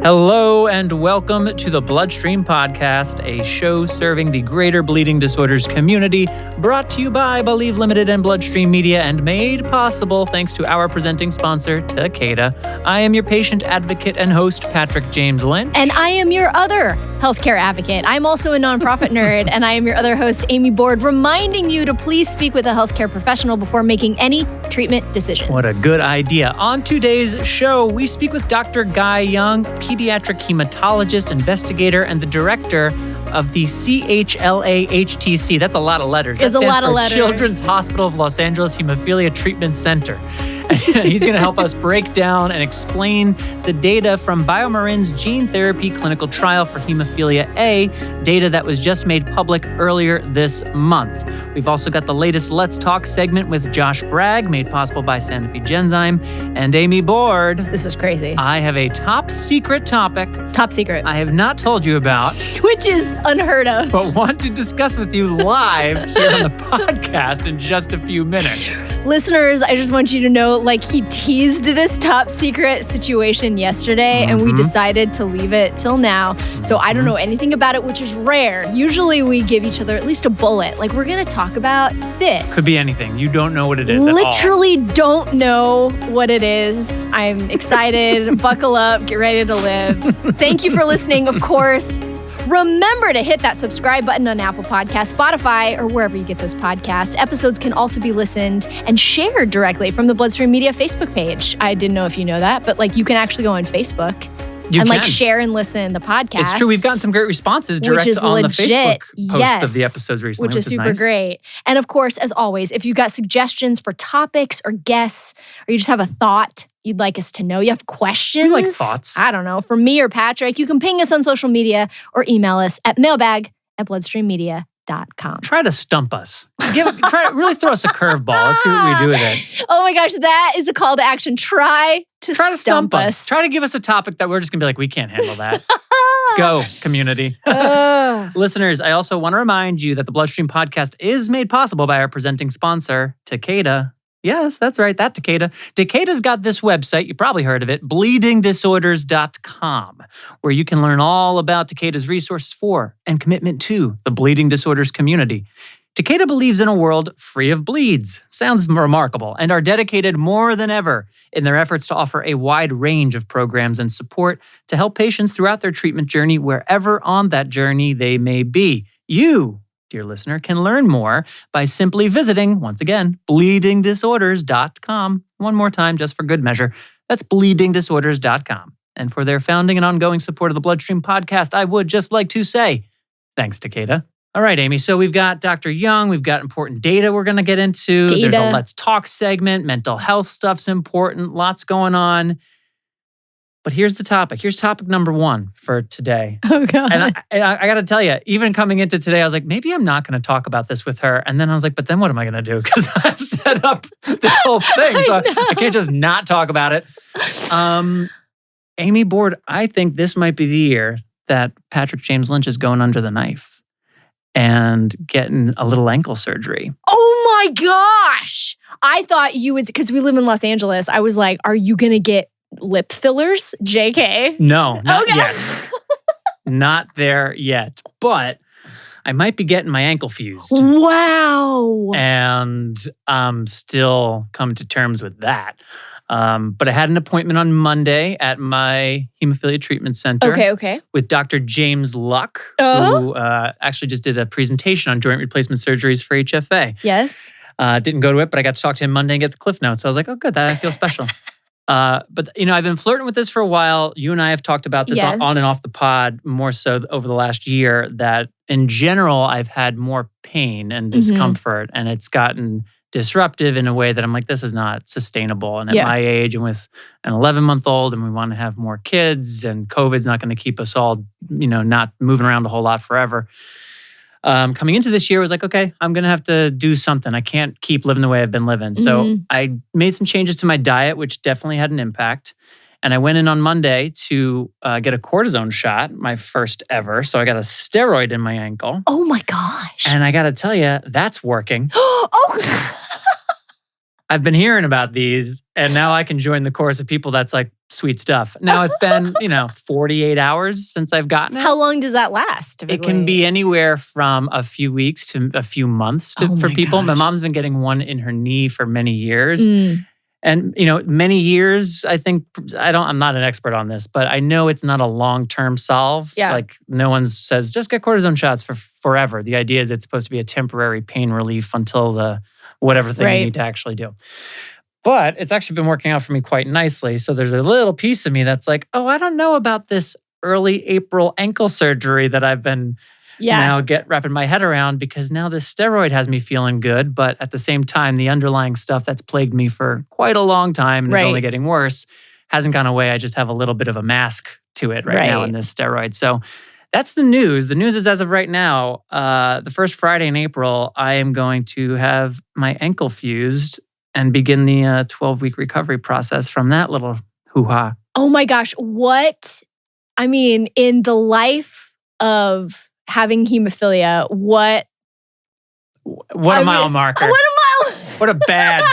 Hello and welcome to the Bloodstream Podcast, a show serving the greater bleeding disorders community, brought to you by Believe Limited and Bloodstream Media and made possible thanks to our presenting sponsor, Takeda. I am your patient advocate and host, Patrick James Lynch. And I am your other healthcare advocate. I'm also a nonprofit nerd, and I am your other host, Amy Board, reminding you to please speak with a healthcare professional before making any treatment decisions. What a good idea. On today's show, we speak with Dr. Guy Young, pediatric hematologist, investigator, and the director of the CHLA-HTC. That's a lot of letters. It's a lot of letters. Children's Hospital of Los Angeles Hemophilia Treatment Center. He's going to help us break down and explain the data from BioMarin's gene therapy clinical trial for hemophilia A, data that was just made public earlier this month. We've also got the latest Let's Talk segment with Josh Bragg, made possible by Sanofi Genzyme, and Amy Board. This is crazy. I have a top secret topic. Top secret. I have not told you about. Which is unheard of. But want to discuss with you live here on the podcast in just a few minutes. Listeners, I just want you to know, he teased this top secret situation yesterday, and we decided to leave it till now. So I don't know anything about it, which is rare. Usually we give each other at least a bullet. We're going to talk about this. Could be anything. You don't know what it is Literally don't know what it is. I'm excited. Buckle up. Get ready to live. Thank you for listening, of course. Remember to hit that subscribe button on Apple Podcasts, Spotify, or wherever you get those podcasts. Episodes can also be listened and shared directly from the Bloodstream Media Facebook page. I didn't know if you know that, but you can actually go on Facebook and share and listen to the podcast. It's true. We've gotten some great responses direct on legit. the Facebook post of the episodes recently, which is super great. And of course, as always, if you've got suggestions for topics or guests, or you just have a thought you'd like us to know, you have questions. We like thoughts. I don't know, from me or Patrick, you can ping us on social media or email us at mailbag@bloodstreammedia.com. Try to stump us. Really throw us a curveball. Let's see what we do with it. Oh my gosh, that is a call to action. Try to stump us. Try to give us a topic that we're just going to be we can't handle that. Go, community. Listeners, I also want to remind you that the Bloodstream Podcast is made possible by our presenting sponsor, Takeda. Yes, that's right, that Takeda. Takeda's got this website, you probably heard of it, bleedingdisorders.com, where you can learn all about Takeda's resources for and commitment to the bleeding disorders community. Takeda believes in a world free of bleeds. Sounds remarkable, and are dedicated more than ever in their efforts to offer a wide range of programs and support to help patients throughout their treatment journey, wherever on that journey they may be. You, dear listener, can learn more by simply visiting, once again, bleedingdisorders.com. One more time, just for good measure. That's bleedingdisorders.com. And for their founding and ongoing support of the Bloodstream Podcast, I would just like to say, thanks, Takeda. All right, Amy, so we've got Dr. Young, we've got important data we're going to get into. There's a Let's Talk segment, mental health stuff's important, lots going on. But here's the topic. Here's topic number one for today. Oh, God. And I got to tell you, even coming into today, I was maybe I'm not going to talk about this with her. And then I was but then what am I going to do? Because I've set up this whole thing. So I can't just not talk about it. Amy Board, I think this might be the year that Patrick James Lynch is going under the knife and getting a little ankle surgery. Oh, my gosh. I thought you would, because we live in Los Angeles. I was are you going to get lip fillers? JK. No, not yet. Not there yet. But I might be getting my ankle fused. Wow. And still come to terms with that. But I had an appointment on Monday at my hemophilia treatment center. Okay. With Dr. James Luck, who actually just did a presentation on joint replacement surgeries for HFA. Yes. Didn't go to it, but I got to talk to him Monday and get the cliff notes. So I was oh, good, I feel special. But, I've been flirting with this for a while. You and I have talked about this on and off the pod more so over the last year, that in general, I've had more pain and discomfort, and it's gotten disruptive in a way that I'm this is not sustainable. And at my age and with an 11-month-old, and we want to have more kids, and COVID's not going to keep us all, not moving around a whole lot forever. Coming into this year, I was okay, I'm going to have to do something. I can't keep living the way I've been living. So I made some changes to my diet, which definitely had an impact. And I went in on Monday to get a cortisone shot, my first ever. So I got a steroid in my ankle. Oh my gosh. And I got to tell you, that's working. Oh, I've been hearing about these, and now I can join the chorus of people that's like, sweet stuff. Now it's been, 48 hours since I've gotten it. How long does that last? Typically? It can be anywhere from a few weeks to a few months for people. Gosh. My mom's been getting one in her knee for many years. Mm. And, many years, I think, I'm not an expert on this, but I know it's not a long-term solve. Yeah. Like no one says, just get cortisone shots for forever. The idea is it's supposed to be a temporary pain relief until the whatever thing you need to actually do. But it's actually been working out for me quite nicely. So there's a little piece of me that's like, oh, I don't know about this early April ankle surgery that I've been now wrapping my head around, because now this steroid has me feeling good. But at the same time, the underlying stuff that's plagued me for quite a long time and is only getting worse hasn't gone away. I just have a little bit of a mask to it right now in this steroid. So that's the news. The news is, as of right now, the first Friday in April, I am going to have my ankle fused and begin the 12-week recovery process from that little hoo-ha. Oh my gosh. In the life of having hemophilia, what a mile marker. What a badge.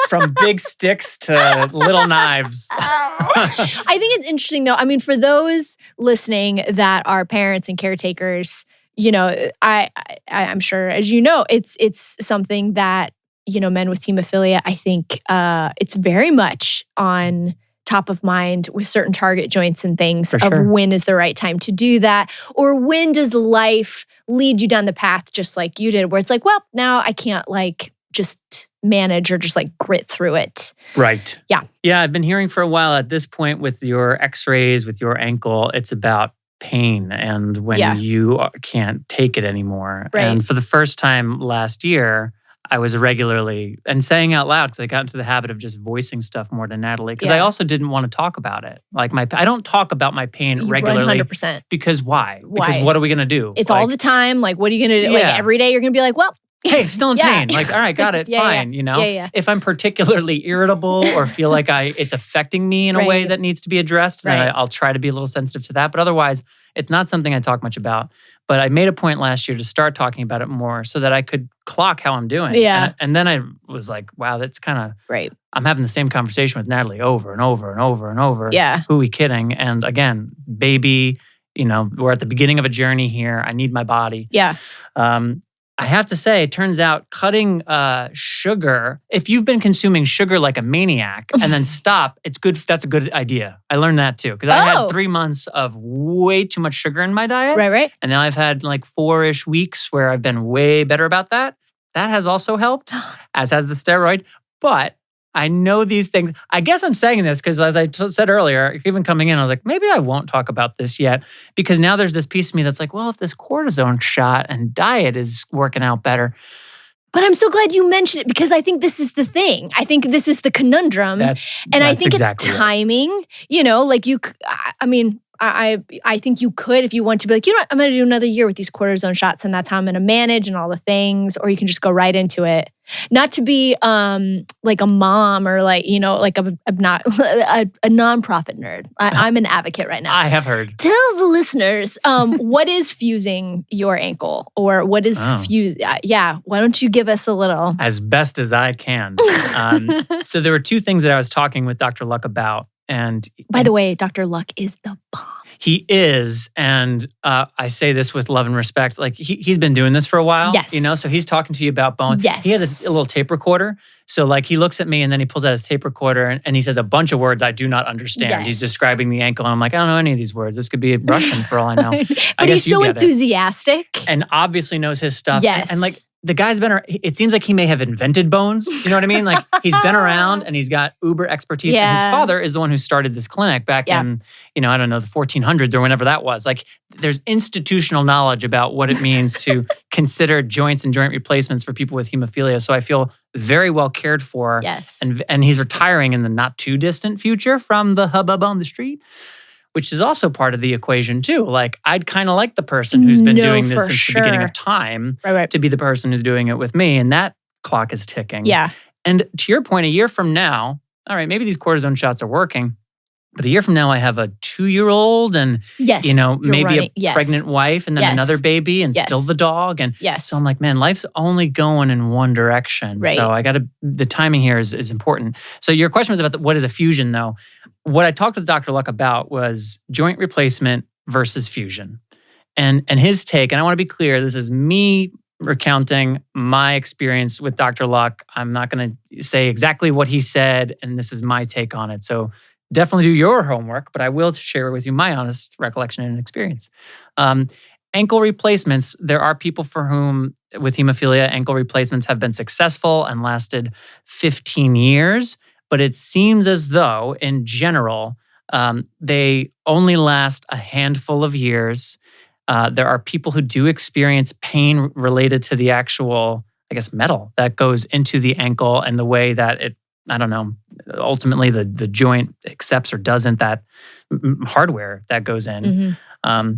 From big sticks to little knives. I think it's interesting, though. For those listening that are parents and caretakers, I'm sure, as you know, it's something that, men with hemophilia, I think it's very much on top of mind with certain target joints and things when is the right time to do that, or when does life lead you down the path just like you did, where it's like, well, now I can't just manage or just grit through it. Right. Yeah. Yeah, I've been hearing for a while at this point with your x-rays, with your ankle, it's about pain and when you can't take it anymore. Right. And for the first time last year, I was regularly, and saying out loud, because I got into the habit of just voicing stuff more to Natalie, because I also didn't want to talk about it. I don't talk about my pain regularly. 100%. Because why? Because what are we going to do? It's all the time. What are you going to do? Every day you're going to be like, well, hey, still in pain. All right, got it, fine, If I'm particularly irritable or feel like it's affecting me in a way that needs to be addressed, then I'll try to be a little sensitive to that. But otherwise, it's not something I talk much about. But I made a point last year to start talking about it more so that I could clock how I'm doing. Yeah. And then I was like, wow, that's kind of... Right. I'm having the same conversation with Natalie over and over and over and over. Yeah. Who are we kidding? And again, baby, we're at the beginning of a journey here. I need my body. Yeah. I have to say, it turns out cutting sugar, if you've been consuming sugar like a maniac and then stop, it's good. That's a good idea. I learned that too, because I had 3 months of way too much sugar in my diet. Right. And now I've had 4-ish weeks where I've been way better about that. That has also helped, as has the steroid. But I know these things. I guess I'm saying this because, as I said earlier, even coming in, I was like, maybe I won't talk about this yet. Because now there's this piece of me that's like, well, if this cortisone shot and diet is working out better. But I'm so glad you mentioned it, because I think this is the thing. I think this is the conundrum. I think exactly it's timing. I think you could, if you want to be like, I'm going to do another year with these cortisone shots and that's how I'm going to manage and all the things, or you can just go right into it. Not to be like a mom or I'm not a nonprofit nerd. I'm an advocate right now. I have heard. Tell the listeners, what is fusing your ankle, or what is fused? Why don't you give us a little? As best as I can. So there were 2 things that I was talking with Dr. Luck about. And by the way, Dr. Luck is the bomb. He is. And I say this with love and respect. He's been doing this for a while. Yes. So he's talking to you about bone. Yes. He has a little tape recorder. So he looks at me and then he pulls out his tape recorder and he says a bunch of words I do not understand. Yes. He's describing the ankle. And I'm like, I don't know any of these words. This could be Russian for all I know. But he's so enthusiastic. And obviously knows his stuff. Yes. And the guy's been, it seems like he may have invented bones. You know what I mean? He's been around and he's got uber expertise. Yeah. And his father is the one who started this clinic back in, I don't know, the 1400s or whenever that was. There's institutional knowledge about what it means to consider joints and joint replacements for people with hemophilia. So I feel very well cared for. Yes. And he's retiring in the not too distant future from the hubbub on the street, which is also part of the equation too. I'd kind of like the person who's been doing this since the beginning of time to be the person who's doing it with me. And that clock is ticking. Yeah. And to your point, a year from now, all right, maybe these cortisone shots are working. But a year from now, I have a 2-year-old and, maybe a pregnant wife and then another baby and still the dog. And so I'm like, man, life's only going in one direction. Right. So the timing here is important. So your question was about what is a fusion though? What I talked with Dr. Luck about was joint replacement versus fusion. And his take, and I want to be clear, this is me recounting my experience with Dr. Luck. I'm not going to say exactly what he said, and this is my take on it. So definitely do your homework, but I will share with you my honest recollection and experience. Ankle replacements, there are people for whom, with hemophilia, ankle replacements have been successful and lasted 15 years, but it seems as though, in general, they only last a handful of years. There are people who do experience pain related to the actual, metal that goes into the ankle and the way that it, ultimately the joint accepts or doesn't that hardware that goes in. Mm-hmm.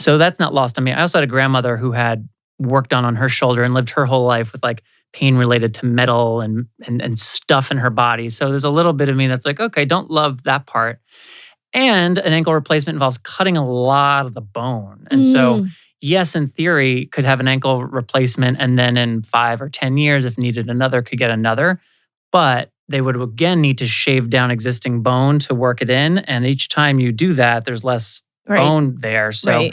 So that's not lost on me. I also had a grandmother who had worked on her shoulder and lived her whole life with pain related to metal and stuff in her body. So there's a little bit of me that's like, okay, don't love that part. And an ankle replacement involves cutting a lot of the bone. And so, yes, in theory, could have an ankle replacement and then in 5 or 10 years, if needed another, could get another. But they would again need to shave down existing bone to work it in. And each time you do that, there's less bone there. So,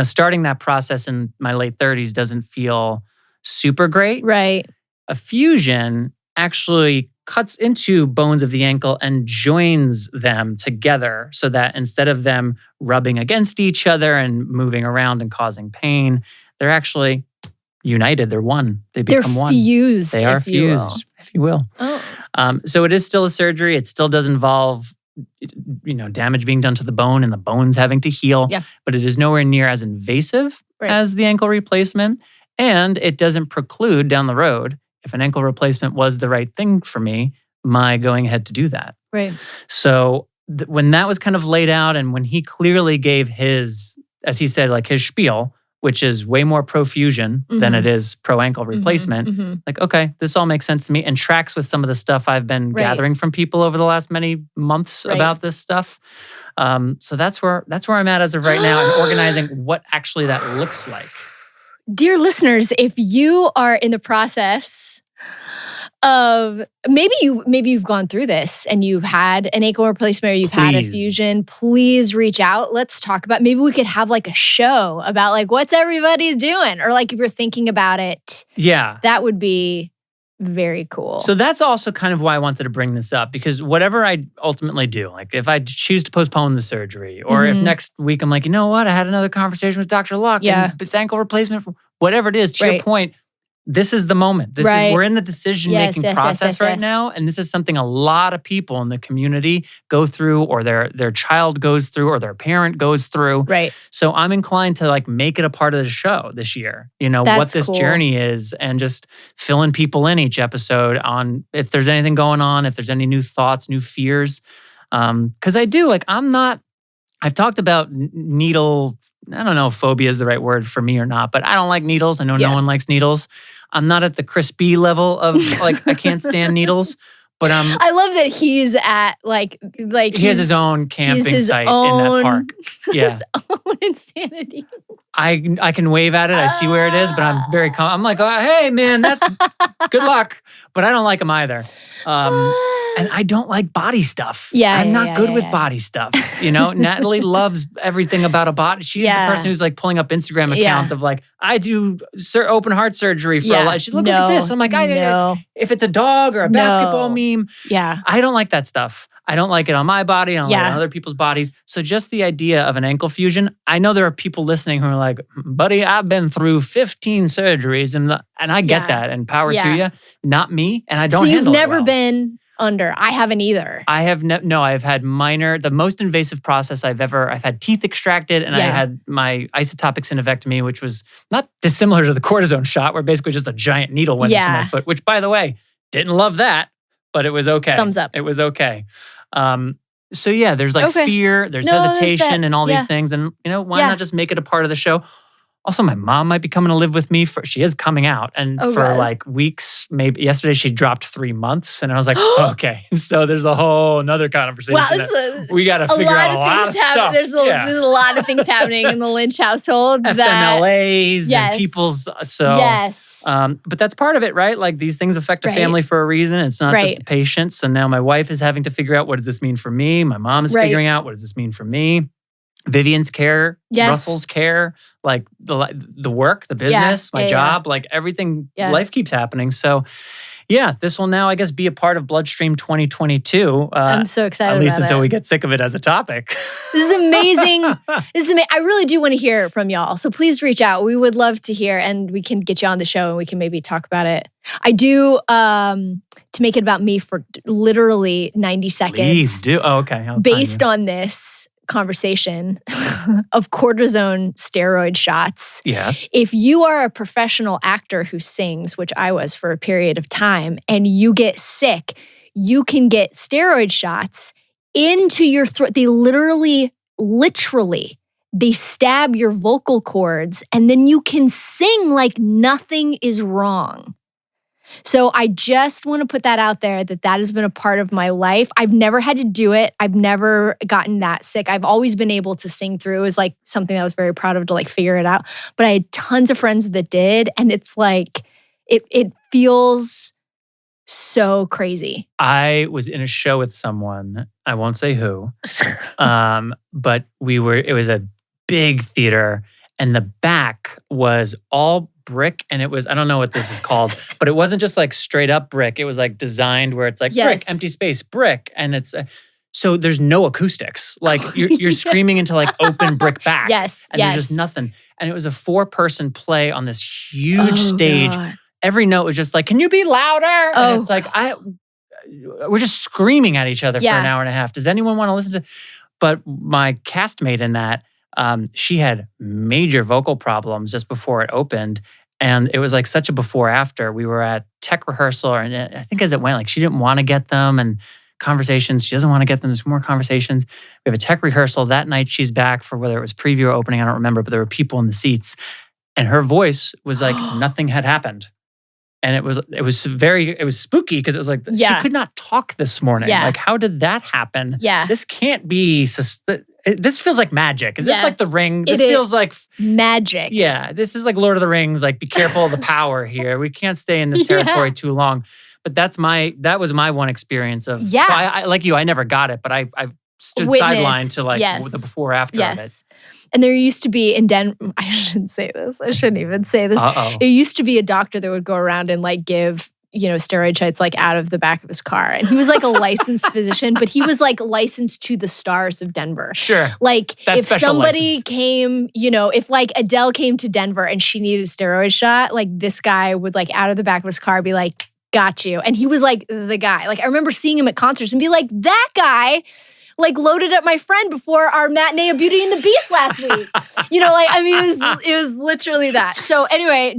starting that process in my late 30s doesn't feel super great. Right. A fusion actually cuts into bones of the ankle and joins them together so that instead of them rubbing against each other and moving around and causing pain, they're actually united. They're one. They're one. Fused. They are fused, if you will. Oh. So it is still a surgery. It still does involve, damage being done to the bone and the bones having to heal. Yeah. But it is nowhere near as invasive as the ankle replacement. And it doesn't preclude down the road, if an ankle replacement was the right thing for me, my going ahead to do that. Right. So when that was kind of laid out and when he clearly gave his, as he said, his spiel, which is way more pro-fusion than it is pro-ankle replacement, okay, this all makes sense to me and tracks with some of the stuff I've been gathering from people over the last many months about this stuff. So that's where I'm at as of right now and organizing what actually that looks like. Dear listeners, if you are in the process of maybe you've gone through this and you've had an ankle replacement or you've had a fusion, please reach out. Let's talk about, maybe we could have a show about what's everybody doing, or if you're thinking about it. Yeah. That would be very cool. So that's also kind of why I wanted to bring this up, because whatever I ultimately do, if I choose to postpone the surgery, or if next week I'm like, you know what, I had another conversation with Dr. Luck, and it's ankle replacement, whatever it is, to your point, this is the moment. We're in the decision-making process right now, and this is something a lot of people in the community go through, or their child goes through, or their parent goes through. Right. So I'm inclined to make it a part of the show this year. What this journey is, and just filling people in each episode on if there's anything going on, if there's any new thoughts, new fears. Because I do, I've talked about needle, I don't know if phobia is the right word for me or not, but I don't like needles. I know no one likes needles. I'm not at the Chris B level of I can't stand needles, but I love that he's at he has his own camping site in that park. Yeah. His own insanity. I can wave at it. I see where it is, but I'm very I'm like, oh, hey man, that's good luck. But I don't like them either. And I don't like body stuff. I'm not good with body stuff. Natalie loves everything about a body. She's the person who's pulling up Instagram accounts of I do open heart surgery for a lot. She's look at this. I'm like, if it's a dog or a basketball meme, I don't like that stuff. I don't like it on my body. I don't like it on other people's bodies. So just the idea of an ankle fusion, I know there are people listening who are like, buddy, I've been through 15 surgeries and I get that, and power to you. Not me, and I don't handle it well. You've never been under. I haven't either. I have no, I've had the most invasive process I've had teeth extracted, and I had my isotopic synovectomy, which was not dissimilar to the cortisone shot, where basically just a giant needle went into my foot, which by the way, didn't love that, but it was okay. Thumbs up. It was okay. So there's fear, there's hesitation and all these things. And why not just make it a part of the show? Also, my mom might be coming to live with me. She is coming out. And for like weeks, maybe yesterday she dropped 3 months. And I was like, okay. So there's a whole another conversation. Wow, we got to figure out a lot of stuff. There's a lot of things happening in the Lynch household. FMLAs and people's. So, but that's part of it, right? Like these things affect a family for a reason. It's not just the patient. So now my wife is having to figure out, what does this mean for me? My mom is figuring out, what does this mean for me? Vivian's care, Russell's care, like the work, the business, my job, like everything, life keeps happening. So this will now, I guess, be a part of Bloodstream 2022. I'm so excited at least until we get sick of it as a topic. This is amazing. I really do want to hear from y'all. So please reach out. We would love to hear, and we can get you on the show and we can maybe talk about it. I do, to make it about me for literally 90 seconds. Please do. Oh, okay. Based on this conversation of cortisone steroid shots. Yes. If you are a professional actor who sings, which I was for a period of time, and you get sick, you can get steroid shots into your throat. They literally, they stab your vocal cords, and then you can sing like nothing is wrong. So I just want to put that out there, that has been a part of my life. I've never had to do it. I've never gotten that sick. I've always been able to sing through. It was like something I was very proud of, to like figure it out. But I had tons of friends that did. And it's like, it feels so crazy. I was in a show with someone, I won't say who, but it was a big theater, and the back was all brick, and it was, I don't know what this is called, but it wasn't just like straight up brick. It was like designed where it's like brick, empty space, brick, and it's so there's no acoustics. Like you're screaming into like open brick back. And there's just nothing. And it was a 4-person play on this huge stage. God. Every note was just like, "Can you be louder?" And it's like we're just screaming at each other for an hour and a half. Does anyone want to listen to? But my castmate in that, she had major vocal problems just before it opened. And it was like such a before after. We were at tech rehearsal, and I think as it went, like she didn't want to get them, and conversations, she doesn't want to get them. There's more conversations. We have a tech rehearsal. That night she's back for whether it was preview or opening, I don't remember, but there were people in the seats. And her voice was like nothing had happened. And it was spooky, because it was like, she could not talk this morning. Like, how did that happen? This can't be, this feels like magic. Is this like The Ring? This feels like magic. Yeah, this is like Lord of the Rings. Like, be careful of the power here. We can't stay in this territory too long. But that was my one experience of, so I like you, I never got it, but I stood sidelined to like the before after of it. And there used to be in Denver, I shouldn't say this. I shouldn't even say this. It used to be a doctor that would go around and like give, steroid shots like out of the back of his car. And he was like a licensed physician, but he was like licensed to the stars of Denver. Sure. Like if somebody came, if like Adele came to Denver and she needed a steroid shot, like this guy would like out of the back of his car be like, "Got you." And he was like the guy. Like I remember seeing him at concerts and be like, that guy like loaded up my friend before our matinee of Beauty and the Beast last week. It was literally that. So anyway,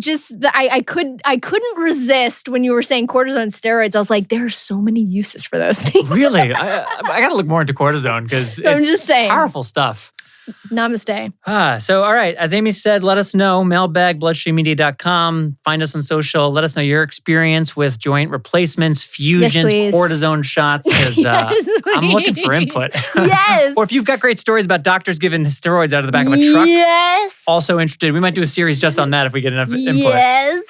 I couldn't resist when you were saying cortisone steroids. I was like, there are so many uses for those things. Really? I got to look more into cortisone, because I'm just saying, powerful stuff. Namaste. So, all right. As Amy said, let us know. Mailbag, bloodstreammedia.com. Find us on social. Let us know your experience with joint replacements, fusions, cortisone shots, because I'm looking for input. Yes. Or if you've got great stories about doctors giving steroids out of the back of a truck. Yes. Also interested. We might do a series just on that if we get enough input. Yes.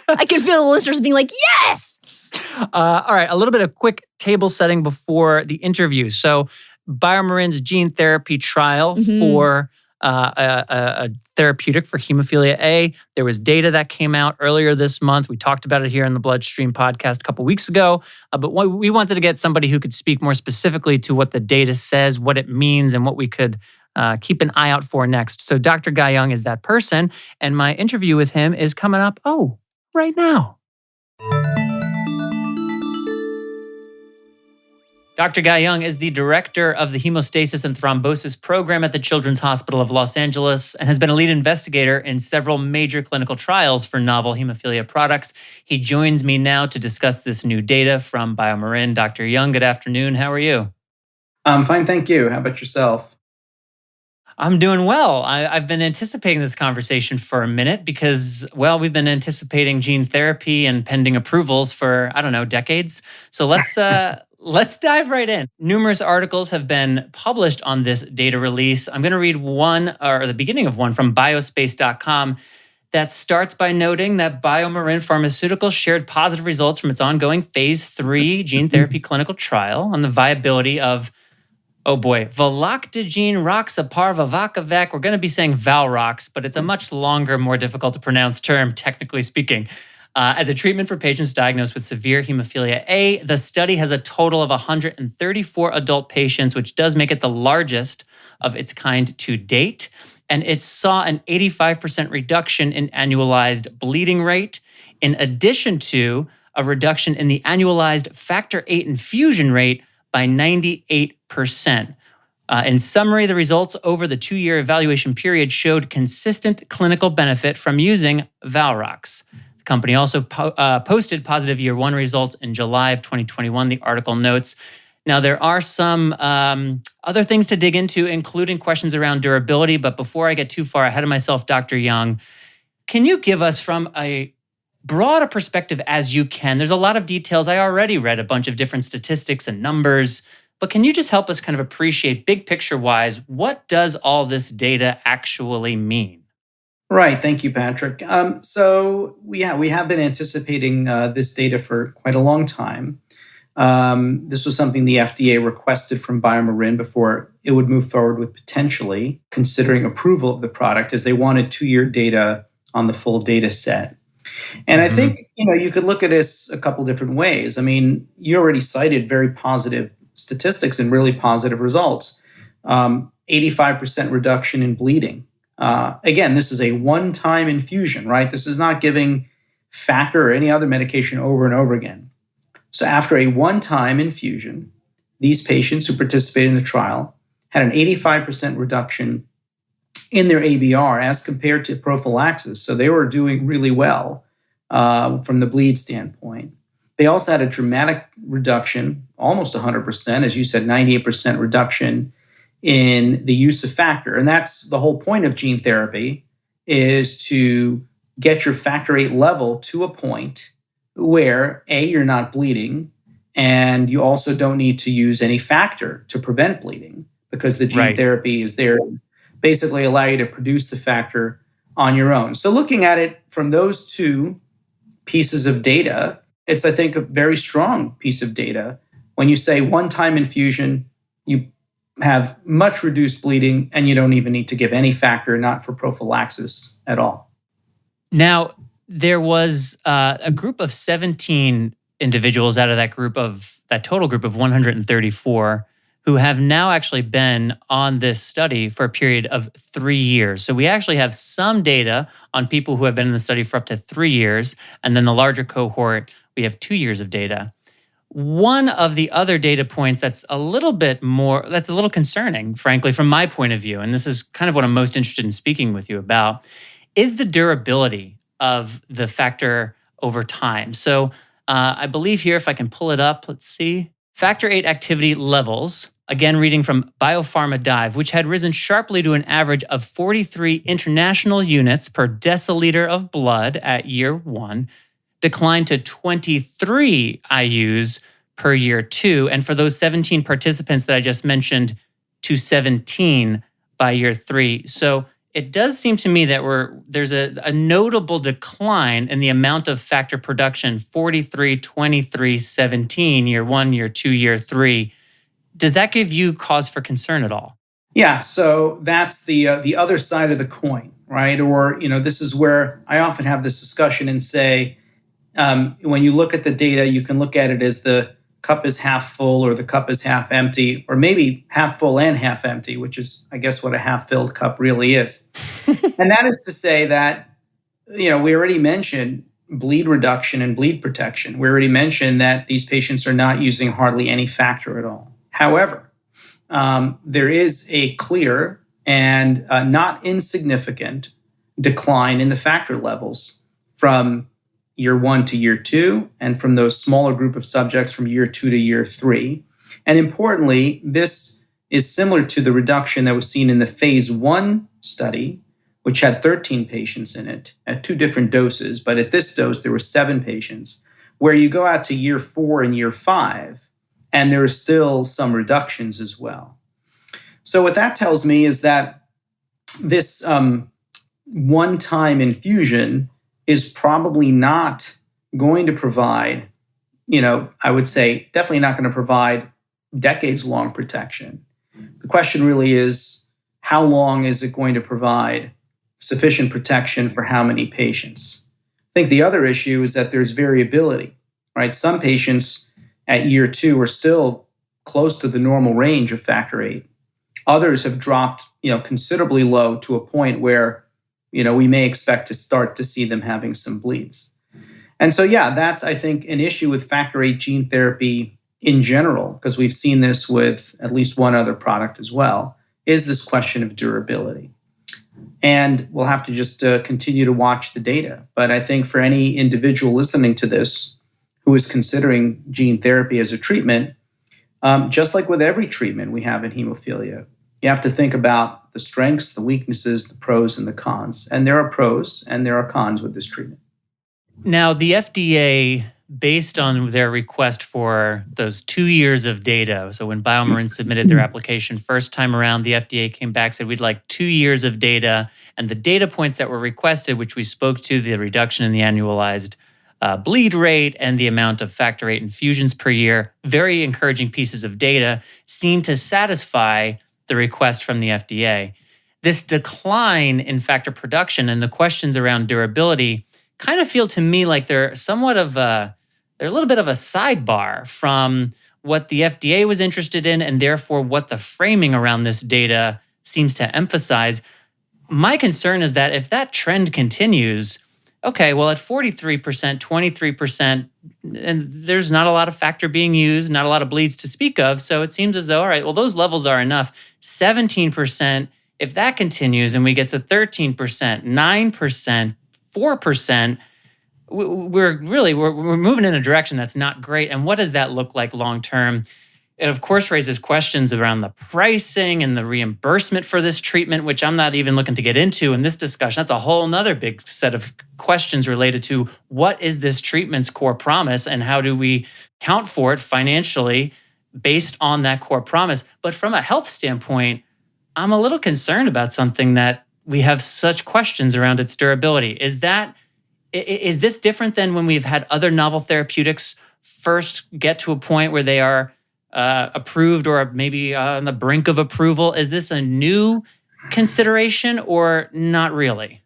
I can feel the listeners being like, yes. All right. A little bit of quick table setting before the interview. So, BioMarin's gene therapy trial for a therapeutic for hemophilia A. There was data that came out earlier this month. We talked about it here in the Bloodstream podcast a couple weeks ago. But we wanted to get somebody who could speak more specifically to what the data says, what it means, and what we could keep an eye out for next. So Dr. Guy Young is that person. And my interview with him is coming up, right now. Dr. Guy Young is the director of the Hemostasis and Thrombosis Program at the Children's Hospital of Los Angeles and has been a lead investigator in several major clinical trials for novel hemophilia products. He joins me now to discuss this new data from BioMarin. Dr. Young, good afternoon. How are you? I'm fine, thank you. How about yourself? I'm doing well. I've been anticipating this conversation for a minute because, well, we've been anticipating gene therapy and pending approvals for, I don't know, decades. So let's dive right in. Numerous articles have been published on this data release. I'm going to read one, or the beginning of one, from biospace.com that starts by noting that BioMarin Pharmaceuticals shared positive results from its ongoing phase 3 gene therapy clinical trial on the viability of, oh boy, Valoctagene roxaparvovacavac. We're going to be saying Valrox, but it's a much longer, more difficult to pronounce term, technically speaking. As a treatment for patients diagnosed with severe hemophilia A, the study has a total of 134 adult patients, which does make it the largest of its kind to date. And it saw an 85% reduction in annualized bleeding rate, in addition to a reduction in the annualized factor VIII infusion rate by 98%. In summary, the results over the 2-year evaluation period showed consistent clinical benefit from using Valrox. The company also posted positive year 1 results in July of 2021, the article notes. Now, there are some other things to dig into, including questions around durability. But before I get too far ahead of myself, Dr. Young, can you give us from a broad a perspective as you can? There's a lot of details. I already read a bunch of different statistics and numbers, but can you just help us kind of appreciate big picture wise, what does all this data actually mean? Right. Thank you, Patrick. So we have been anticipating this data for quite a long time. This was something the FDA requested from BioMarin before it would move forward with potentially considering approval of the product, as they wanted 2-year data on the full data set. And I think, you could look at this a couple different ways. I mean, you already cited very positive statistics and really positive results. 85% reduction in bleeding. Again, this is a one-time infusion, right? This is not giving factor or any other medication over and over again. So after a one-time infusion, these patients who participated in the trial had an 85% reduction in their ABR as compared to prophylaxis. So they were doing really well from the bleed standpoint. They also had a dramatic reduction, almost 100%, as you said, 98% reduction in the use of factor. And that's the whole point of gene therapy, is to get your factor VIII level to a point where A, you're not bleeding, and you also don't need to use any factor to prevent bleeding, because the gene therapy is there to basically allow you to produce the factor on your own. So looking at it from those two pieces of data, it's, I think, a very strong piece of data. When you say one-time infusion, you have much reduced bleeding, and you don't even need to give any factor, not for prophylaxis at all. Now, there was a group of 17 individuals out of that total group of 134 who have now actually been on this study for a period of 3 years. So we actually have some data on people who have been in the study for up to 3 years. And then the larger cohort, we have 2 years of data. One of the other data points that's a little concerning, frankly, from my point of view, and this is kind of what I'm most interested in speaking with you about, is the durability of the factor over time. So I believe here, if I can pull it up, let's see. Factor VIII activity levels, again, reading from Biopharma Dive, which had risen sharply to an average of 43 international units per deciliter of blood at year 1, declined to 23 IUs per year 2. And for those 17 participants that I just mentioned, to 17 by year 3. So it does seem to me that there's a notable decline in the amount of factor production, 43, 23, 17, year 1, year 2, year 3. Does that give you cause for concern at all? Yeah, so that's the other side of the coin, right? Or, this is where I often have this discussion and say, when you look at the data, you can look at it as the cup is half full or the cup is half empty, or maybe half full and half empty, which is, I guess, what a half-filled cup really is. And that is to say that, we already mentioned bleed reduction and bleed protection. We already mentioned that these patients are not using hardly any factor at all. However, there is a clear and not insignificant decline in the factor levels from year 1 to year 2, and from those smaller group of subjects from year 2 to year 3. And importantly, this is similar to the reduction that was seen in the phase 1 study, which had 13 patients in it at 2 different doses. But at this dose, there were 7 patients, where you go out to year 4 and year 5, and there are still some reductions as well. So what that tells me is that this one-time infusion is probably not going to provide, I would say definitely not going to provide decades-long protection. The question really is, how long is it going to provide sufficient protection for how many patients? I think the other issue is that there's variability, right? Some patients at year 2 are still close to the normal range of factor VIII. Others have dropped, considerably low to a point where, we may expect to start to see them having some bleeds. And so, that's, I think, an issue with factor VIII gene therapy in general, because we've seen this with at least one other product as well, is this question of durability. And we'll have to just continue to watch the data. But I think for any individual listening to this who is considering gene therapy as a treatment, just like with every treatment we have in hemophilia, you have to think about the strengths, the weaknesses, the pros, and the cons. And there are pros and there are cons with this treatment. Now, the FDA, based on their request for those 2 years of data, so when BioMarin submitted their application first time around, the FDA came back, said we'd like 2 years of data, and the data points that were requested, which we spoke to, the reduction in the annualized bleed rate and the amount of factor VIII infusions per year, very encouraging pieces of data, seem to satisfy the request from the FDA. This decline in factor production and the questions around durability kind of feel to me like they're a little bit of a sidebar from what the FDA was interested in and therefore what the framing around this data seems to emphasize. My concern is that if that trend continues, okay, well, at 43%, 23%, and there's not a lot of factor being used, not a lot of bleeds to speak of, so it seems as though, all right, well, those levels are enough. 17%, if that continues and we get to 13%, 9%, 4%, we're moving in a direction that's not great. And what does that look like long term? It, of course, raises questions around the pricing and the reimbursement for this treatment, which I'm not even looking to get into in this discussion. That's a whole nother big set of questions related to what is this treatment's core promise and how do we count for it financially based on that core promise. But from a health standpoint, I'm a little concerned about something that we have such questions around its durability. Is this different than when we've had other novel therapeutics first get to a point where they are approved or maybe on the brink of approval? Is this a new consideration or not really?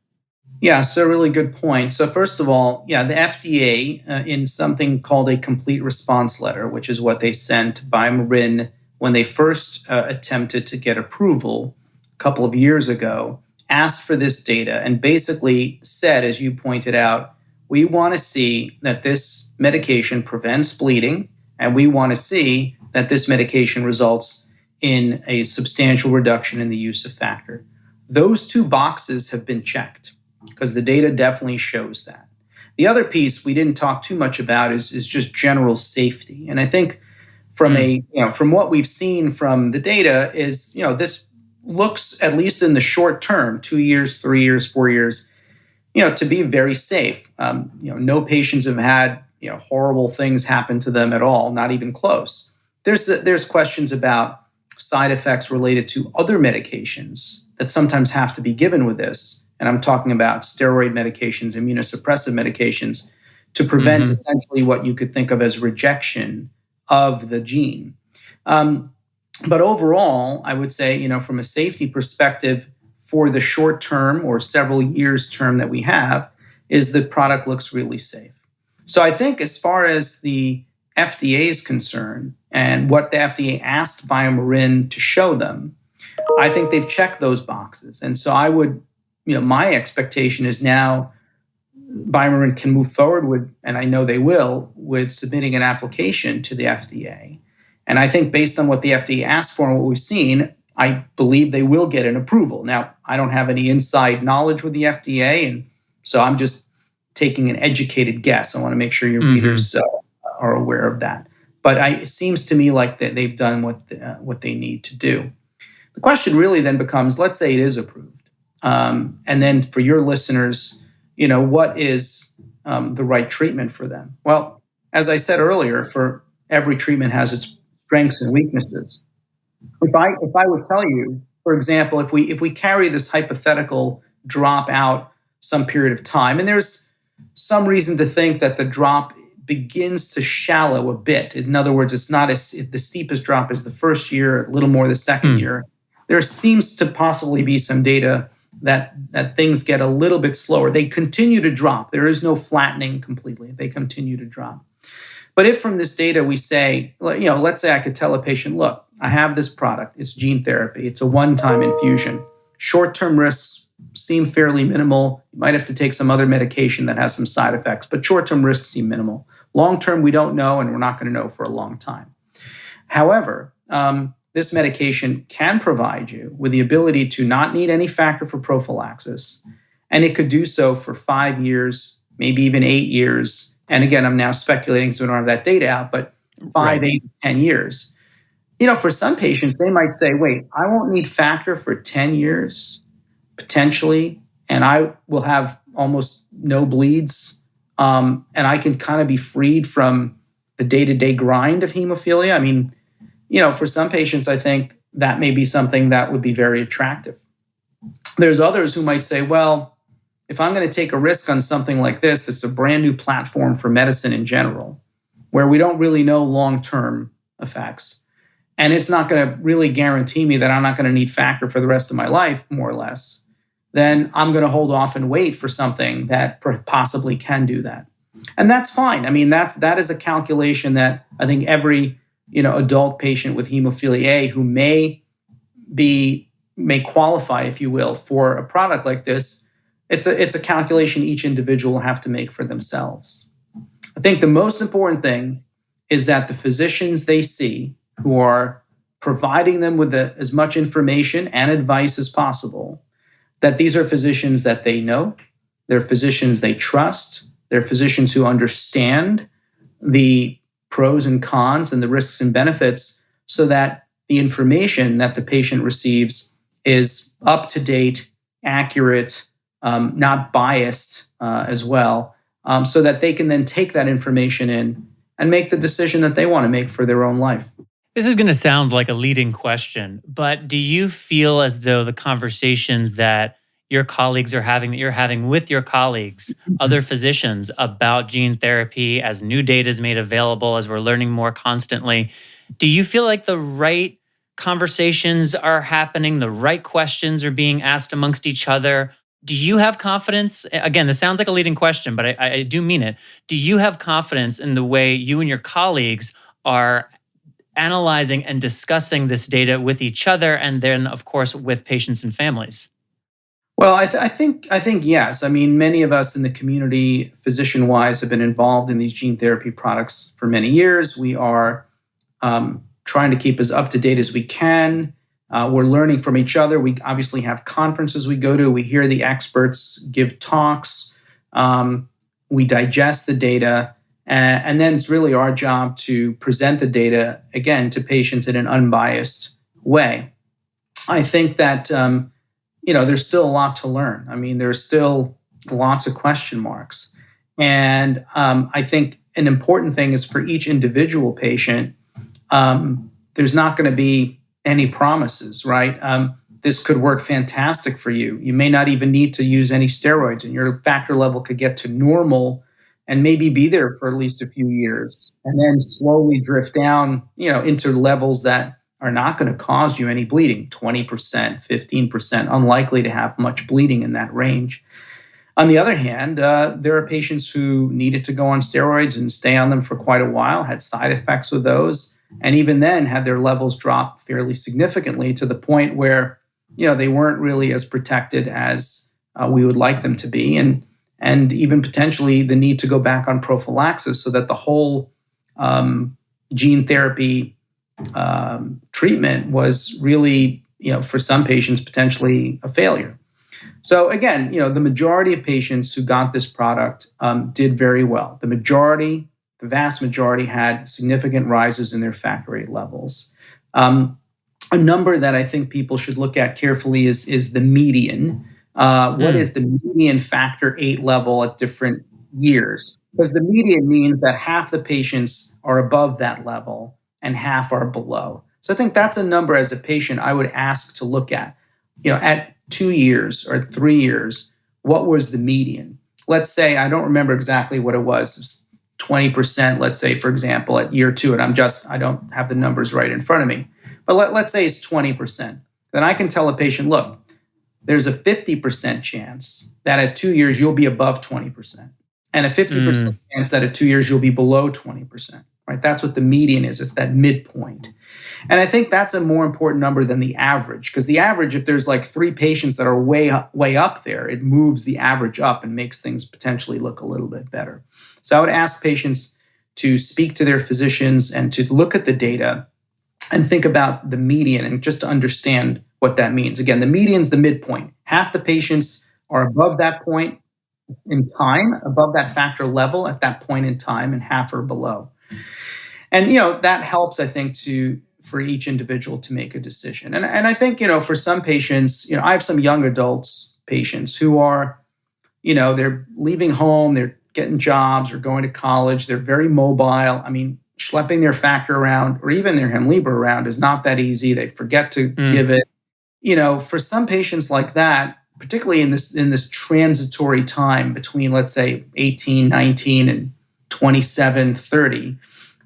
Yeah, so really good point. So first of all, the FDA in something called a complete response letter, which is what they sent BioMarin when they first attempted to get approval a couple of years ago, asked for this data and basically said, as you pointed out, we want to see that this medication prevents bleeding, and we want to see that this medication results in a substantial reduction in the use of factor. Those 2 boxes have been checked because the data definitely shows that. The other piece we didn't talk too much about is just general safety. And I think from from what we've seen from the data is, this looks, at least in the short term, 2 years, 3 years, 4 years, to be very safe. No patients have had, horrible things happen to them at all, not even close. There's questions about side effects related to other medications that sometimes have to be given with this. And I'm talking about steroid medications, immunosuppressive medications, to prevent essentially what you could think of as rejection of the gene. But overall, I would say, from a safety perspective, for the short term or several years term that we have, is the product looks really safe. So I think as far as the FDA is concerned and what the FDA asked BioMarin to show them, I think they've checked those boxes. And so I would, my expectation is now BioMarin can move forward with, and I know they will, with submitting an application to the FDA. And I think based on what the FDA asked for and what we've seen, I believe they will get an approval. Now, I don't have any inside knowledge with the FDA, and so I'm just taking an educated guess. I want to make sure your readers are aware of that. But it seems to me like that they've done what they need to do. The question really then becomes, let's say it is approved. And then for your listeners, what is the right treatment for them? Well, as I said earlier, for every treatment has its strengths and weaknesses. If I would tell you, for example, if we carry this hypothetical drop out some period of time, and there's some reason to think that the drop begins to shallow a bit. In other words, it's not the steepest drop as the first year, a little more the second year. There seems to possibly be some data that things get a little bit slower. They continue to drop. There is no flattening completely. They continue to drop. But if from this data we say, let's say I could tell a patient, look, I have this product. It's gene therapy. It's a one-time infusion. Short-term risks seem fairly minimal. You might have to take some other medication that has some side effects, but short-term risks seem minimal. Long-term, we don't know, and we're not going to know for a long time. However, this medication can provide you with the ability to not need any factor for prophylaxis, and it could do so for 5 years, maybe even 8 years. And again, I'm now speculating, so we don't have that data out, but 5, 8, 10 years. For some patients, they might say, wait, I won't need factor for 10 years, potentially, and I will have almost no bleeds, and I can kind of be freed from the day-to-day grind of hemophilia. I mean, for some patients, I think that may be something that would be very attractive. There's others who might say, well, if I'm going to take a risk on something like this is a brand new platform for medicine in general, where we don't really know long-term effects, and it's not going to really guarantee me that I'm not going to need factor for the rest of my life, more or less, then I'm going to hold off and wait for something that possibly can do that. And that's fine. I mean, that is a calculation that I think every adult patient with hemophilia A who may qualify, if you will, for a product like this, it's a calculation each individual will have to make for themselves. I think the most important thing is that the physicians they see who are providing them with as much information and advice as possible, that these are physicians that they know, they're physicians they trust, they're physicians who understand the pros and cons and the risks and benefits, so that the information that the patient receives is up to date, accurate, not biased as well, so that they can then take that information in and make the decision that they want to make for their own life. This is going to sound like a leading question, but do you feel as though the conversations that your colleagues are having, that you're having with your colleagues, other physicians, about gene therapy as new data is made available, as we're learning more constantly, do you feel like the right conversations are happening, the right questions are being asked amongst each other? Do you have confidence? Again, this sounds like a leading question, but I do mean it. Do you have confidence in the way you and your colleagues are analyzing and discussing this data with each other, and then, of course, with patients and families? Well, I think yes. I mean, many of us in the community, physician-wise, have been involved in these gene therapy products for many years. We are trying to keep as up to date as we can. We're learning from each other. We obviously have conferences we go to. We hear the experts give talks. We digest the data. And then it's really our job to present the data, again, to patients in an unbiased way. I think that, there's still a lot to learn. I mean, there's still lots of question marks. And I think an important thing is for each individual patient, there's not going to be any promises, right? This could work fantastic for you. You may not even need to use any steroids, and your factor level could get to normal and maybe be there for at least a few years, and then slowly drift down, into levels that are not going to cause you any bleeding, 20%, 15%, unlikely to have much bleeding in that range. On the other hand, there are patients who needed to go on steroids and stay on them for quite a while, had side effects with those, and even then had their levels drop fairly significantly to the point where, they weren't really as protected as we would like them to be. And even potentially the need to go back on prophylaxis, so that the whole gene therapy treatment was really, for some patients, potentially a failure. So again, the majority of patients who got this product did very well. The majority, the vast majority had significant rises in their factor VIII levels. A number that I think people should look at carefully is the median. What is the median factor VIII level at different years? Because the median means that half the patients are above that level and half are below. So I think that's a number as a patient I would ask to look at. At 2 years or 3 years, what was the median? Let's say, I don't remember exactly what it was 20%, let's say, for example, at year 2, and I don't have the numbers right in front of me, but let's say it's 20%. Then I can tell a patient, look, there's a 50% chance that at 2 years you'll be above 20%, and a 50% chance that at 2 years you'll be below 20%. Right? That's what the median is. It's that midpoint. And I think that's a more important number than the average, because the average, if there's like 3 patients that are way up there, it moves the average up and makes things potentially look a little bit better. So I would ask patients to speak to their physicians and to look at the data and think about the median and just to understand what that means. Again, the median is the midpoint. Half the patients are above that point in time, above that factor level at that point in time, and half are below. And, that helps, I think, for each individual to make a decision. And I think, for some patients, I have some young adults patients who are, they're leaving home, they're getting jobs or going to college, they're very mobile. I mean, schlepping their factor around or even their Hemlibra around is not that easy. They forget to give it. For some patients like that, particularly in this transitory time between, let's say, 18, 19 and 27, 30,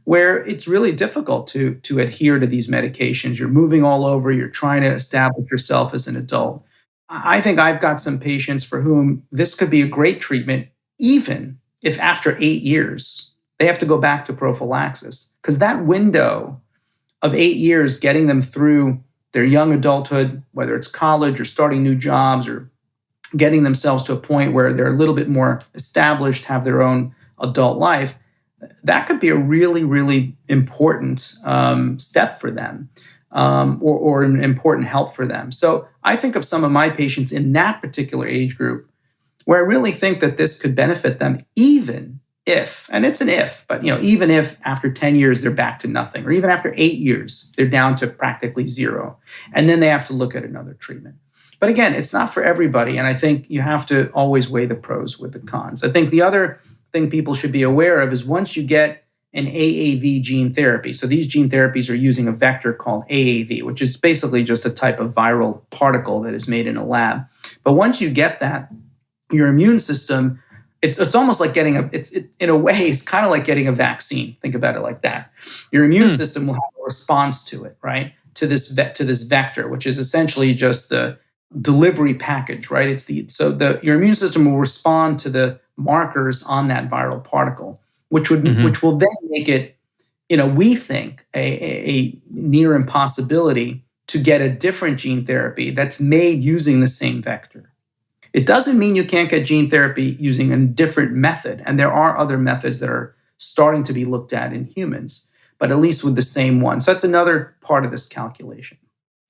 where it's really difficult to adhere to these medications. You're moving all over. You're trying to establish yourself as an adult. I think I've got some patients for whom this could be a great treatment, even if after 8 years, they have to go back to prophylaxis. Because that window of 8 years getting them through their young adulthood, whether it's college or starting new jobs or getting themselves to a point where they're a little bit more established, have their own adult life, that could be a really, really important step for them or an important help for them. So I think of some of my patients in that particular age group where I really think that this could benefit them, even if, and it's an if, but even if after 10 years they're back to nothing, or even after 8 years they're down to practically zero, and then they have to look at another treatment. But again, it's not for everybody, and I think you have to always weigh the pros with the cons. I think the other thing people should be aware of is once you get an AAV gene therapy, so these gene therapies are using a vector called AAV, which is basically just a type of viral particle that is made in a lab. But once you get that, your immune system, it's almost like in a way, it's kind of like getting a vaccine. Think about it like that. Your immune system will have a response to it, right? To this vector, which is essentially just the delivery package, right? Your immune system will respond to the markers on that viral particle, which will then make it, we think a near impossibility to get a different gene therapy that's made using the same vector. It doesn't mean you can't get gene therapy using a different method, and there are other methods that are starting to be looked at in humans, but at least with the same one. So that's another part of this calculation.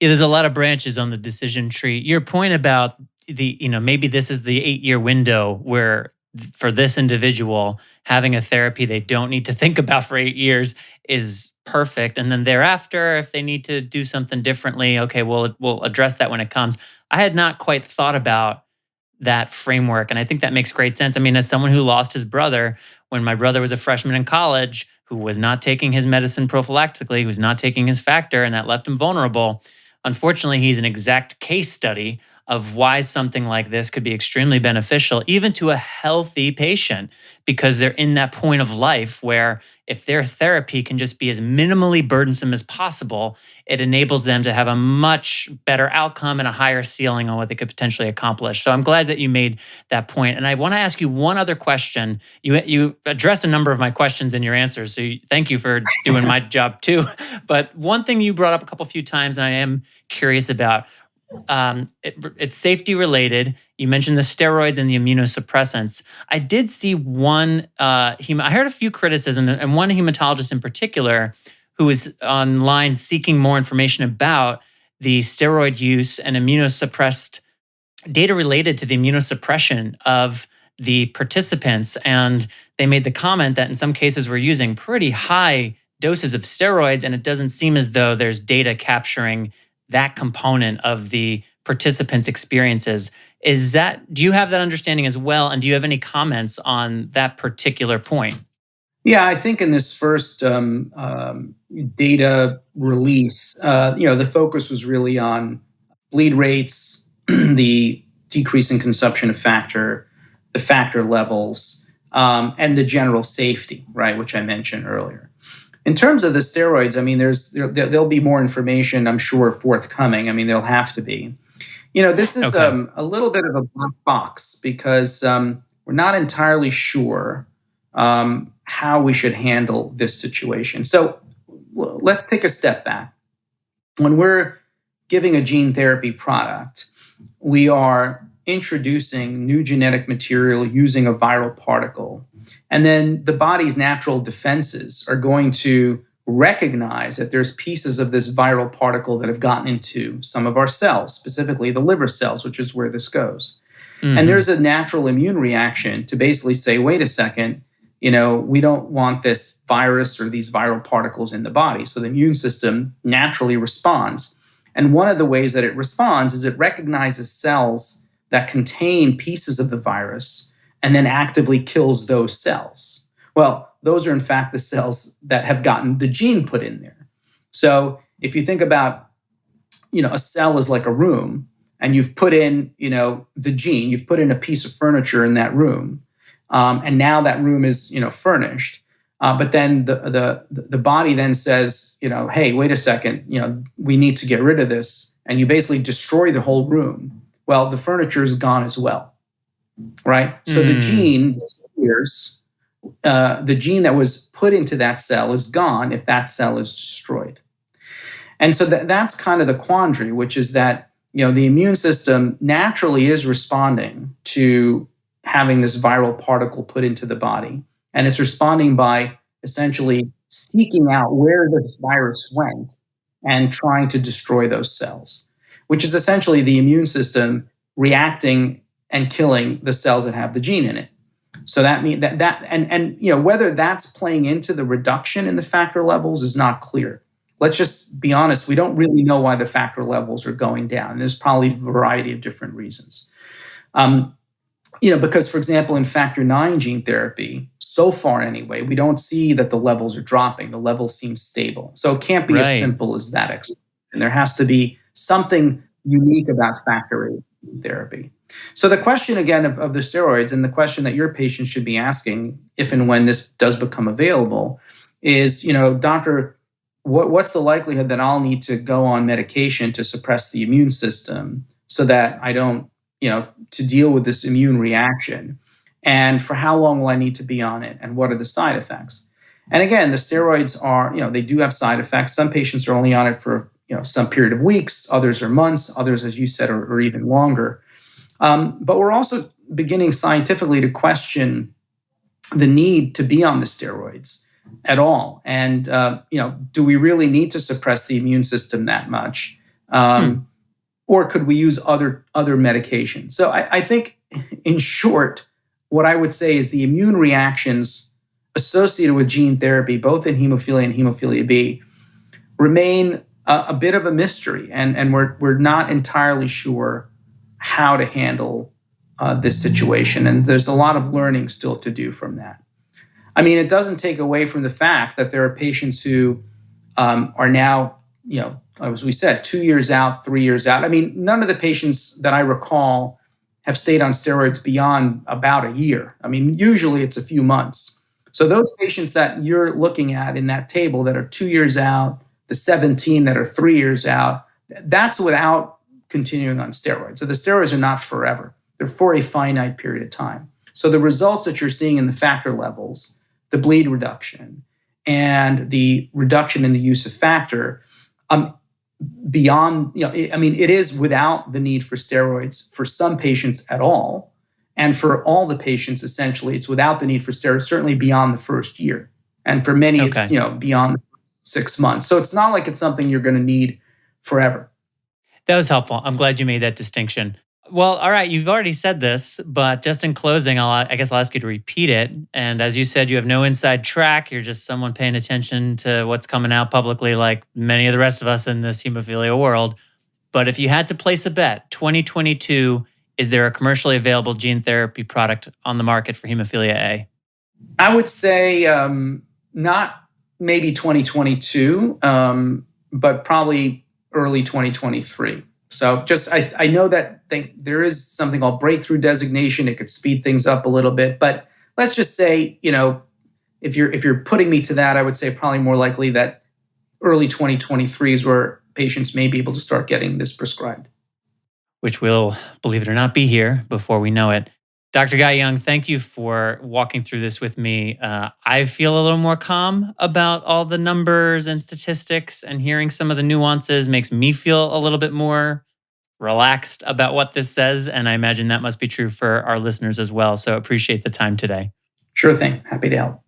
Yeah, there's a lot of branches on the decision tree. Your point about maybe this is the 8-year window where for this individual, having a therapy they don't need to think about for 8 years is perfect. And then thereafter, if they need to do something differently, okay, we'll address that when it comes. I had not quite thought about that framework. And I think that makes great sense. I mean, as someone who lost his brother, when my brother was a freshman in college, who was not taking his medicine prophylactically, who was not taking his factor, and that left him vulnerable, unfortunately, he's an exact case study of why something like this could be extremely beneficial, even to a healthy patient, because they're in that point of life where if their therapy can just be as minimally burdensome as possible, it enables them to have a much better outcome and a higher ceiling on what they could potentially accomplish. So I'm glad that you made that point. And I want to ask you one other question. You addressed a number of my questions in your answers, so thank you for doing my job too. But one thing you brought up a few times, and I am curious about, it's safety related. You mentioned the steroids and the immunosuppressants. I did see one, I heard a few criticisms, and one hematologist in particular who was online seeking more information about the steroid use and immunosuppressed data related to the immunosuppression of the participants, and they made the comment that in some cases we're using pretty high doses of steroids, and it doesn't seem as though there's data capturing that component of the participants' experiences. Do you have that understanding as well? And do you have any comments on that particular point? Yeah, I think in this first data release, the focus was really on bleed rates, the decrease in consumption of factor, the factor levels, and the general safety, right, which I mentioned earlier. In terms of the steroids, I mean, there'll be more information, I'm sure, forthcoming. I mean, there'll have to be. This is a little bit of a black box because we're not entirely sure how we should handle this situation. So let's take a step back. When we're giving a gene therapy product, we are introducing new genetic material using a viral particle. And then the body's natural defenses are going to recognize that there's pieces of this viral particle that have gotten into some of our cells, specifically the liver cells, which is where this goes. Mm-hmm. And there's a natural immune reaction to basically say, wait a second, we don't want this virus or these viral particles in the body. So the immune system naturally responds. And one of the ways that it responds is it recognizes cells that contain pieces of the virus and then actively kills those cells. Well, those are in fact the cells that have gotten the gene put in there. So if you think about, a cell is like a room, and you've put in, the gene, you've put in a piece of furniture in that room, and now that room is, furnished. But then the body then says, hey, wait a second, we need to get rid of this, and you basically destroy the whole room. Well, the furniture is gone as well, right? So the gene disappears. The gene that was put into that cell is gone if that cell is destroyed. And so that's kind of the quandary, which is that, the immune system naturally is responding to having this viral particle put into the body. And it's responding by essentially seeking out where the virus went and trying to destroy those cells, which is essentially the immune system reacting and killing the cells that have the gene in it. So that means and whether that's playing into the reduction in the factor levels is not clear. Let's just be honest, we don't really know why the factor levels are going down. There's probably a variety of different reasons. Because, for example, in factor 9 gene therapy, so far anyway, we don't see that the levels are dropping. The levels seem stable. So it can't be as simple as that. And there has to be something unique about factor 8 gene therapy. So the question, again, of the steroids, and the question that your patient should be asking if and when this does become available is, doctor, what's the likelihood that I'll need to go on medication to suppress the immune system so that I don't, to deal with this immune reaction? And for how long will I need to be on it? And what are the side effects? And again, the steroids are, they do have side effects. Some patients are only on it for, some period of weeks. Others are months. Others, as you said, are even longer. But we're also beginning scientifically to question the need to be on the steroids at all. And, do we really need to suppress the immune system that much? Or could we use other medications? So I think, in short, what I would say is the immune reactions associated with gene therapy, both in hemophilia and hemophilia B, remain a bit of a mystery. And we're not entirely sure how to handle this situation. And there's a lot of learning still to do from that. I mean, it doesn't take away from the fact that there are patients who are now, as we said, 2 years out, 3 years out. I mean, none of the patients that I recall have stayed on steroids beyond about a year. I mean, usually it's a few months. So those patients that you're looking at in that table that are 2 years out, the 17 that are 3 years out, that's without continuing on steroids. So the steroids are not forever. They're for a finite period of time. So the results that you're seeing in the factor levels, the bleed reduction, and the reduction in the use of factor, beyond, it is without the need for steroids for some patients at all. And for all the patients, essentially, it's without the need for steroids, certainly beyond the first year. And for many, it's, beyond 6 months. So it's not like it's something you're going to need forever. That was helpful. I'm glad you made that distinction. Well, all right, you've already said this, but just in closing, I guess I'll ask you to repeat it. And as you said, you have no inside track. You're just someone paying attention to what's coming out publicly, like many of the rest of us in this hemophilia world. But if you had to place a bet, 2022, is there a commercially available gene therapy product on the market for hemophilia A? I would say not maybe 2022, but probably early 2023. So I know that there is something called breakthrough designation. It could speed things up a little bit, but let's just say, if you're putting me to that, I would say probably more likely that early 2023 is where patients may be able to start getting this prescribed. Which will, believe it or not, be here before we know it. Dr. Guy Young, thank you for walking through this with me. I feel a little more calm about all the numbers and statistics, and hearing some of the nuances makes me feel a little bit more relaxed about what this says. And I imagine that must be true for our listeners as well. So appreciate the time today. Sure thing. Happy to help.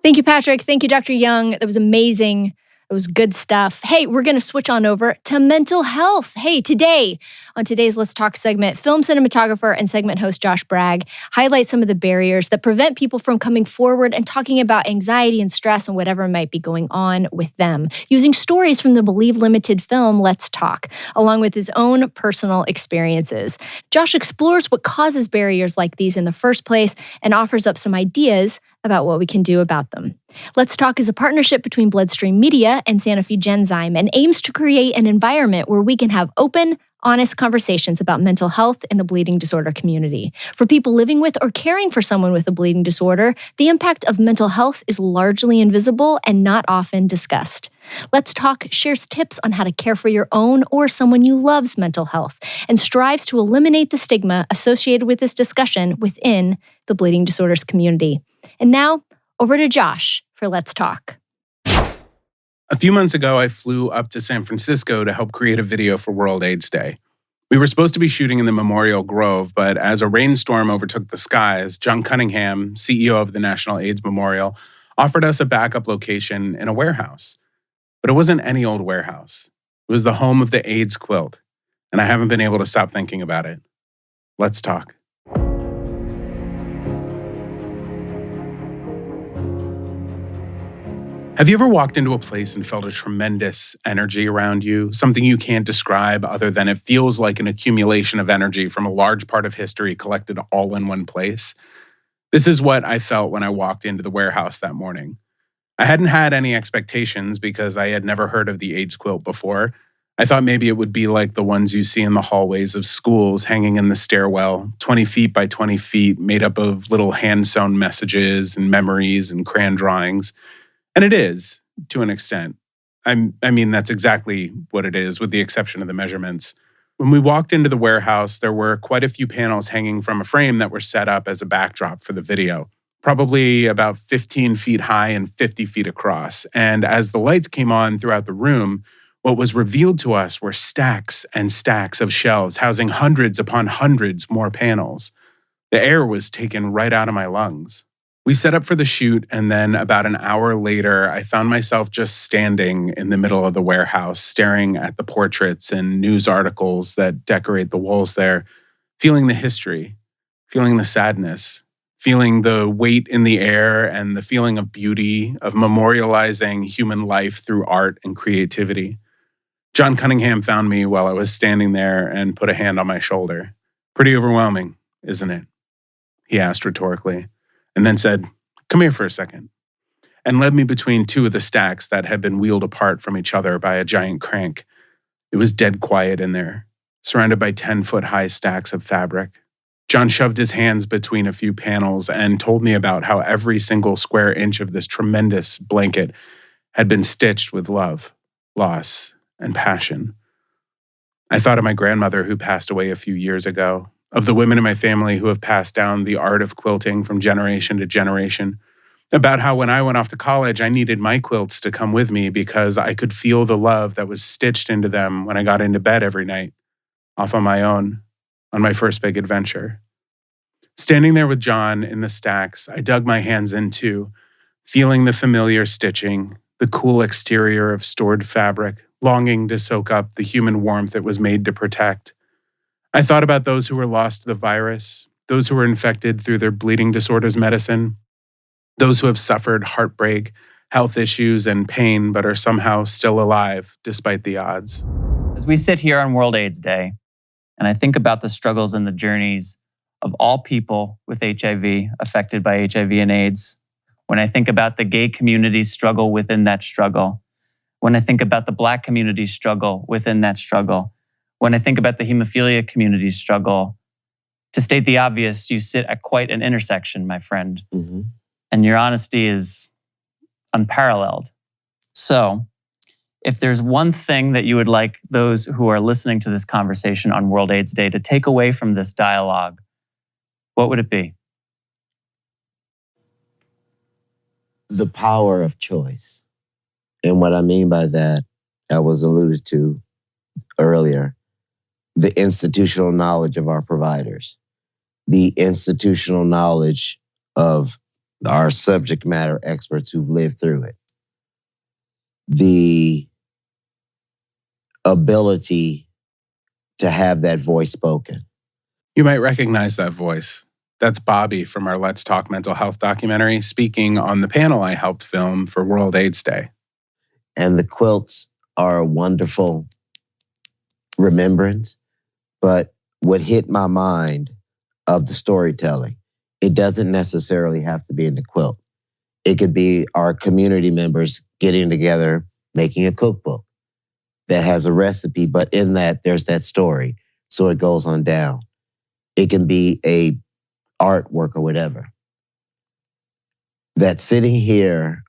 Thank you, Patrick. Thank you, Dr. Young. That was amazing. It was good stuff. Hey, we're going to switch on over to mental health. Hey, today, on today's Let's Talk segment, film cinematographer and segment host Josh Bragg highlights some of the barriers that prevent people from coming forward and talking about anxiety and stress and whatever might be going on with them, using stories from the Believe Limited film Let's Talk, along with his own personal experiences. Josh explores what causes barriers like these in the first place and offers up some ideas about what we can do about them. Let's Talk is a partnership between Bloodstream Media and Sanofi Genzyme and aims to create an environment where we can have open, honest conversations about mental health in the bleeding disorder community. For people living with or caring for someone with a bleeding disorder, the impact of mental health is largely invisible and not often discussed. Let's Talk shares tips on how to care for your own or someone you love's mental health and strives to eliminate the stigma associated with this discussion within the bleeding disorders community. And now, over to Josh for Let's Talk. A few months ago, I flew up to San Francisco to help create a video for World AIDS Day. We were supposed to be shooting in the Memorial Grove, but as a rainstorm overtook the skies, John Cunningham, CEO of the National AIDS Memorial, offered us a backup location in a warehouse. But it wasn't any old warehouse. It was the home of the AIDS quilt, and I haven't been able to stop thinking about it. Let's talk. Have you ever walked into a place and felt a tremendous energy around you? Something you can't describe other than it feels like an accumulation of energy from a large part of history collected all in one place? This is what I felt when I walked into the warehouse that morning. I hadn't had any expectations because I had never heard of the AIDS quilt before. I thought maybe it would be like the ones you see in the hallways of schools hanging in the stairwell, 20 feet by 20 feet, made up of little hand-sewn messages and memories and crayon drawings. And it is, to an extent. I mean, that's exactly what it is, with the exception of the measurements. When we walked into the warehouse, there were quite a few panels hanging from a frame that were set up as a backdrop for the video, probably about 15 feet high and 50 feet across. And as the lights came on throughout the room, what was revealed to us were stacks and stacks of shelves housing hundreds upon hundreds more panels. The air was taken right out of my lungs. We set up for the shoot, and then about an hour later, I found myself just standing in the middle of the warehouse, staring at the portraits and news articles that decorate the walls there, feeling the history, feeling the sadness, feeling the weight in the air and the feeling of beauty, of memorializing human life through art and creativity. John Cunningham found me while I was standing there and put a hand on my shoulder. "Pretty overwhelming, isn't it?" he asked rhetorically. And then said, "Come here for a second," and led me between two of the stacks that had been wheeled apart from each other by a giant crank. It was dead quiet in there, surrounded by 10-foot-high stacks of fabric. John shoved his hands between a few panels and told me about how every single square inch of this tremendous blanket had been stitched with love, loss, and passion. I thought of my grandmother who passed away a few years ago, of the women in my family who have passed down the art of quilting from generation to generation, about how when I went off to college, I needed my quilts to come with me because I could feel the love that was stitched into them when I got into bed every night, off on my own, on my first big adventure. Standing there with John in the stacks, I dug my hands in too, feeling the familiar stitching, the cool exterior of stored fabric, longing to soak up the human warmth it was made to protect. I thought about those who were lost to the virus, those who were infected through their bleeding disorders medicine, those who have suffered heartbreak, health issues, and pain, but are somehow still alive despite the odds. As we sit here on World AIDS Day, and I think about the struggles and the journeys of all people with HIV, affected by HIV and AIDS, when I think about the gay community's struggle within that struggle, when I think about the Black community's struggle within that struggle, when I think about the hemophilia community's struggle, to state the obvious, you sit at quite an intersection, my friend. Mm-hmm. And your honesty is unparalleled. So, if there's one thing that you would like those who are listening to this conversation on World AIDS Day to take away from this dialogue, what would it be? The power of choice. And what I mean by that, I was alluded to earlier, the institutional knowledge of our providers, the institutional knowledge of our subject matter experts who've lived through it, the ability to have that voice spoken. You might recognize that voice. That's Bobby from our Let's Talk Mental Health documentary, speaking on the panel I helped film for World AIDS Day. And the quilts are a wonderful remembrance, but what hit my mind of the storytelling, it doesn't necessarily have to be in the quilt. It could be our community members getting together, making a cookbook that has a recipe, but in that, there's that story. So it goes on down. It can be a artwork or whatever. That sitting here,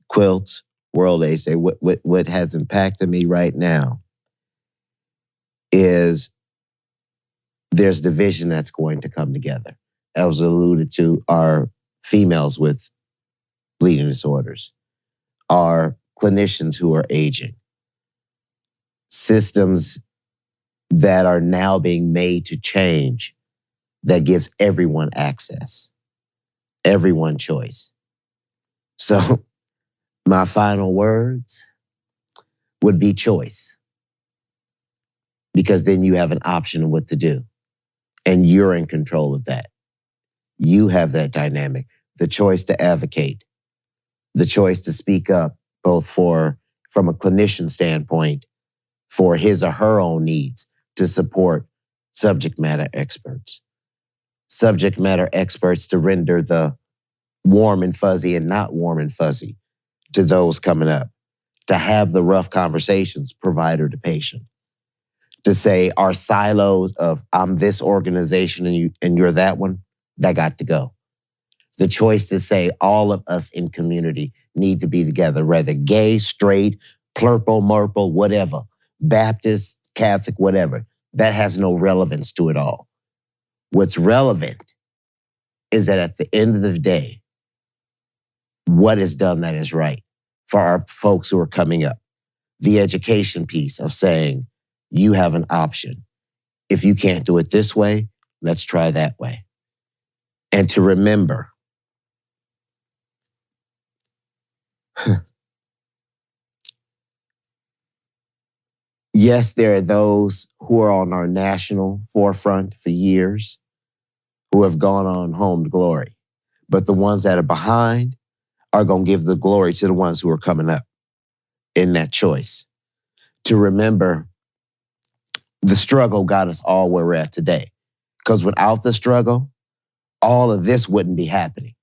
quilts, World AIDS Day, what has impacted me right now is there's division that's going to come together. I was alluded to our females with bleeding disorders, our clinicians who are aging, systems that are now being made to change that gives everyone access, everyone choice. So my final words would be choice, because then you have an option of what to do and you're in control of that. You have that dynamic, the choice to advocate, the choice to speak up, both from a clinician standpoint, for his or her own needs, to support subject matter experts. Subject matter experts to render the warm and fuzzy and not warm and fuzzy to those coming up. To have the rough conversations, provider to patient. To say our silos of I'm this organization and you're that one, that got to go. The choice to say all of us in community need to be together, whether gay, straight, plurple, murple, whatever, Baptist, Catholic, whatever. That has no relevance to it all. What's relevant is that at the end of the day, what is done that is right for our folks who are coming up. The education piece of saying, you have an option. If you can't do it this way, let's try that way. And to remember, yes, there are those who are on our national forefront for years who have gone on home to glory. But the ones that are behind are going to give the glory to the ones who are coming up in that choice. To remember, the struggle got us all where we're at today. Because without the struggle, all of this wouldn't be happening.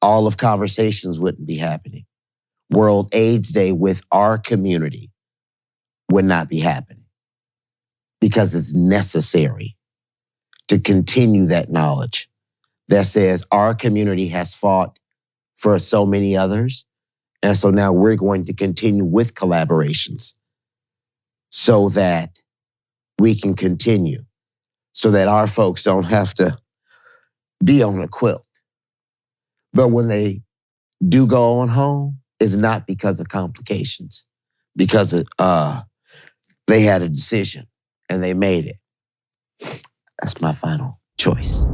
All of conversations wouldn't be happening. World AIDS Day with our community would not be happening. Because it's necessary to continue that knowledge that says our community has fought for so many others. And so now we're going to continue with collaborations so that we can continue, so that our folks don't have to be on a quilt. But when they do go on home, it's not because of complications, because they had a decision and they made it. That's my final choice.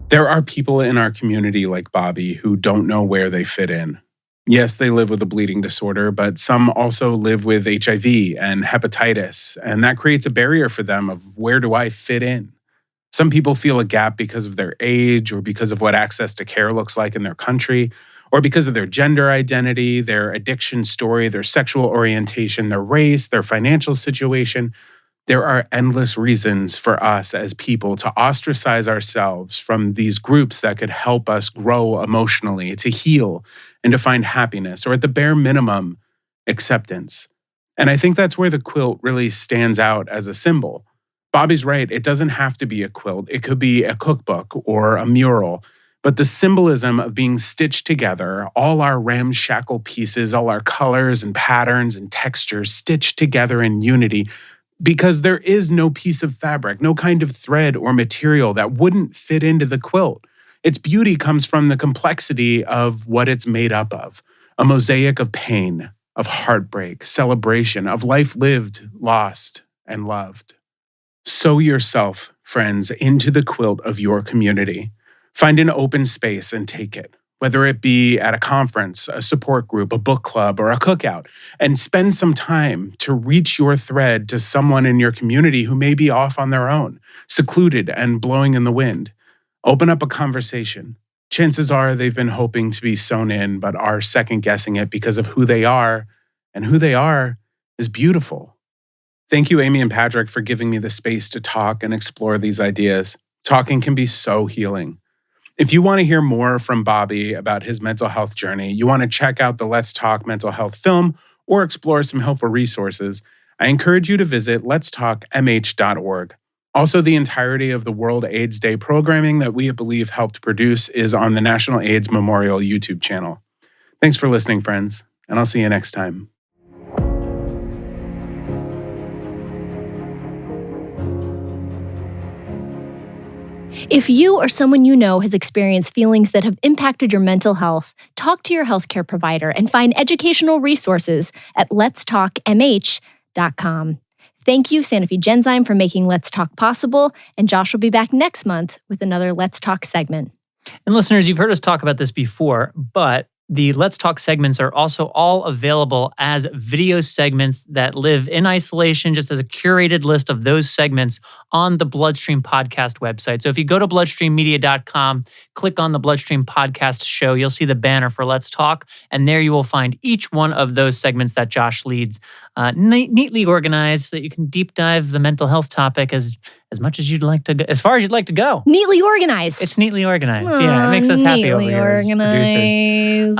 There are people in our community like Bobby who don't know where they fit in, Yes, they live with a bleeding disorder, but some also live with HIV and hepatitis, and that creates a barrier for them of where do I fit in? Some people feel a gap because of their age or because of what access to care looks like in their country, or because of their gender identity, their addiction story, their sexual orientation, their race, their financial situation. There are endless reasons for us as people to ostracize ourselves from these groups that could help us grow emotionally, to heal, and to find happiness, or at the bare minimum, acceptance. And I think that's where the quilt really stands out as a symbol. Bobby's right, it doesn't have to be a quilt. It could be a cookbook or a mural. But the symbolism of being stitched together, all our ramshackle pieces, all our colors and patterns and textures stitched together in unity, because there is no piece of fabric, no kind of thread or material that wouldn't fit into the quilt. Its beauty comes from the complexity of what it's made up of, a mosaic of pain, of heartbreak, celebration, of life lived, lost, and loved. Sew yourself, friends, into the quilt of your community. Find an open space and take it, whether it be at a conference, a support group, a book club, or a cookout, and spend some time to reach your thread to someone in your community who may be off on their own, secluded and blowing in the wind. Open up a conversation. Chances are they've been hoping to be sewn in, but are second-guessing it because of who they are, and who they are is beautiful. Thank you, Amy and Patrick, for giving me the space to talk and explore these ideas. Talking can be so healing. If you want to hear more from Bobby about his mental health journey, you want to check out the Let's Talk Mental Health film, or explore some helpful resources, I encourage you to visit letstalkmh.org. Also, the entirety of the World AIDS Day programming that we at Believe helped produce is on the National AIDS Memorial YouTube channel. Thanks for listening, friends, and I'll see you next time. If you or someone you know has experienced feelings that have impacted your mental health, talk to your healthcare provider and find educational resources at letstalkmh.com. Thank you, Sanofi Genzyme, for making Let's Talk possible, and Josh will be back next month with another Let's Talk segment. And listeners, you've heard us talk about this before, but the Let's Talk segments are also all available as video segments that live in isolation, just as a curated list of those segments on the Bloodstream Podcast website. So if you go to bloodstreammedia.com, click on the Bloodstream Podcast show, you'll see the banner for Let's Talk, and there you will find each one of those segments that Josh leads, neatly organized so that you can deep dive the mental health topic as much as you'd like to go, as far as you'd like to go. Neatly organized. It's neatly organized. Yeah, it makes us happy over here as producers.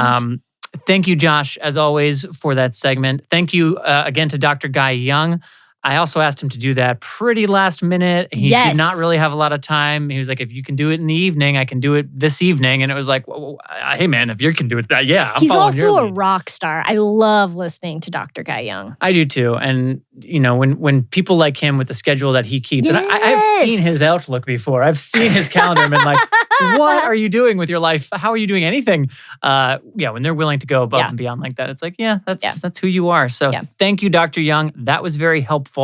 Thank you, Josh, as always, for that segment. Thank you again to Dr. Guy Young. I also asked him to do that pretty last minute. He did not really have a lot of time. He was like, if you can do it in the evening, I can do it this evening. And it was like, well, hey, man, if you can do it, yeah, I'm He's following your also lead. a rock star. I love listening to Dr. Guy Young. I do too. And, you know, when people like him with the schedule that he keeps, and I've seen his Outlook before. I've seen his calendar and been like, what are you doing with your life? How are you doing anything? When they're willing to go above and beyond like that, it's like, that's who you are. So thank you, Dr. Young. That was very helpful.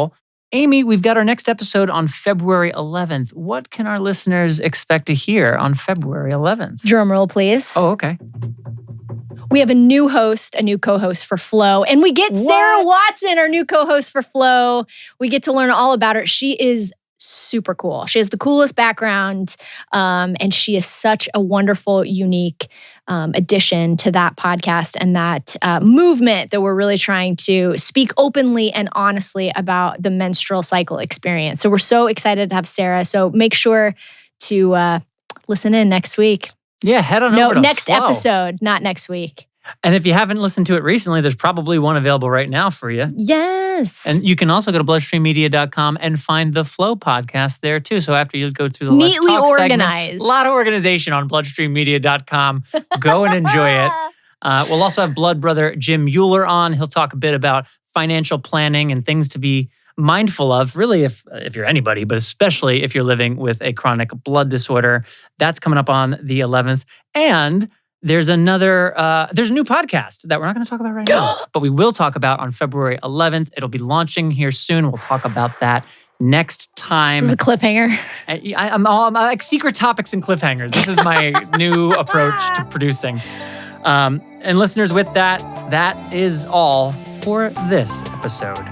Amy, we've got our next episode on February 11th. What can our listeners expect to hear on February 11th? Drum roll, please. Oh, okay. We have a new host, a new co-host for Flow, and we get Sarah Watson, our new co-host for Flow. We get to learn all about her. She is super cool. She has the coolest background, and she is such a wonderful, unique addition to that podcast and that movement that we're really trying to speak openly and honestly about the menstrual cycle experience. So we're so excited to have Sarah. So make sure to listen in next week. Yeah, head on over to next Flow. episode, not next week. And if you haven't listened to it recently, there's probably one available right now for you. Yes. And you can also go to bloodstreammedia.com and find the Flow podcast there too. So after you go through the neatly Let's Talk organized. segment, a lot of organization on bloodstreammedia.com. Go and enjoy it. We'll also have Blood Brother Jim Euler on. He'll talk a bit about financial planning and things to be mindful of, really, if you're anybody, but especially if you're living with a chronic blood disorder. That's coming up on the 11th. And there's a new podcast that we're not going to talk about right now, but we will talk about on February 11th. It'll be launching here soon. We'll talk about that next time. It's a cliffhanger. I'm like secret topics and cliffhangers. This is my new approach to producing. And listeners, with that is all for this episode.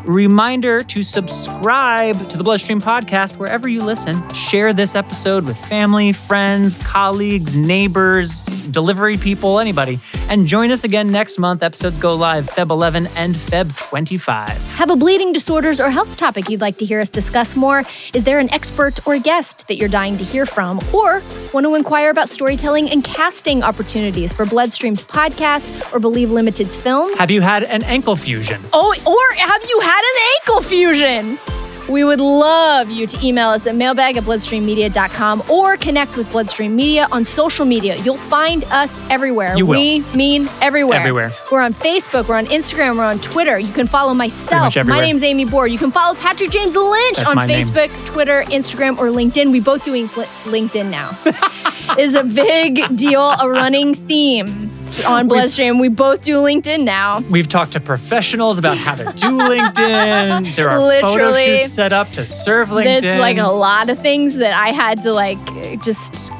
Reminder to subscribe to the Bloodstream Podcast wherever you listen. Share this episode with family, friends, colleagues, neighbors, delivery people, anybody. And join us again next month. Episodes go live Feb 11 and Feb 25. Have a bleeding disorders or health topic you'd like to hear us discuss more? Is there an expert or guest that you're dying to hear from? Or want to inquire about storytelling and casting opportunities for Bloodstream's podcast or Believe Limited's films? Have you had an ankle fusion? Oh, or have you had an ankle fusion? We would love you to email us at mailbag@bloodstreammedia.com or connect with Bloodstream Media on social media. You'll find us everywhere. You will. We mean everywhere. Everywhere. We're on Facebook, we're on Instagram, we're on Twitter. You can follow myself. Everywhere. My name's Amy Board. You can follow Patrick James Lynch That's on my name. Facebook, Twitter, Instagram, or LinkedIn. We both doing LinkedIn now. Is a big deal, a running theme on Bloodstream. We both do LinkedIn now. We've talked to professionals about how to do LinkedIn. There are photo Literally. shoots set up to serve LinkedIn. It's like a lot of things that I had to just,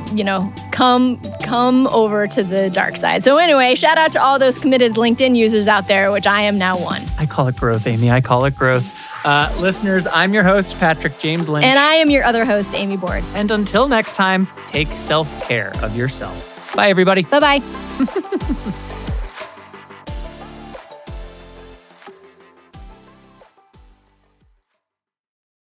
come over to the dark side. So anyway, shout out to all those committed LinkedIn users out there, which I am now one. I call it growth, Amy. I call it growth. Listeners, I'm your host, Patrick James Lynch. And I am your other host, Amy Board. And until next time, take self-care of yourself. Bye, everybody. Bye-bye.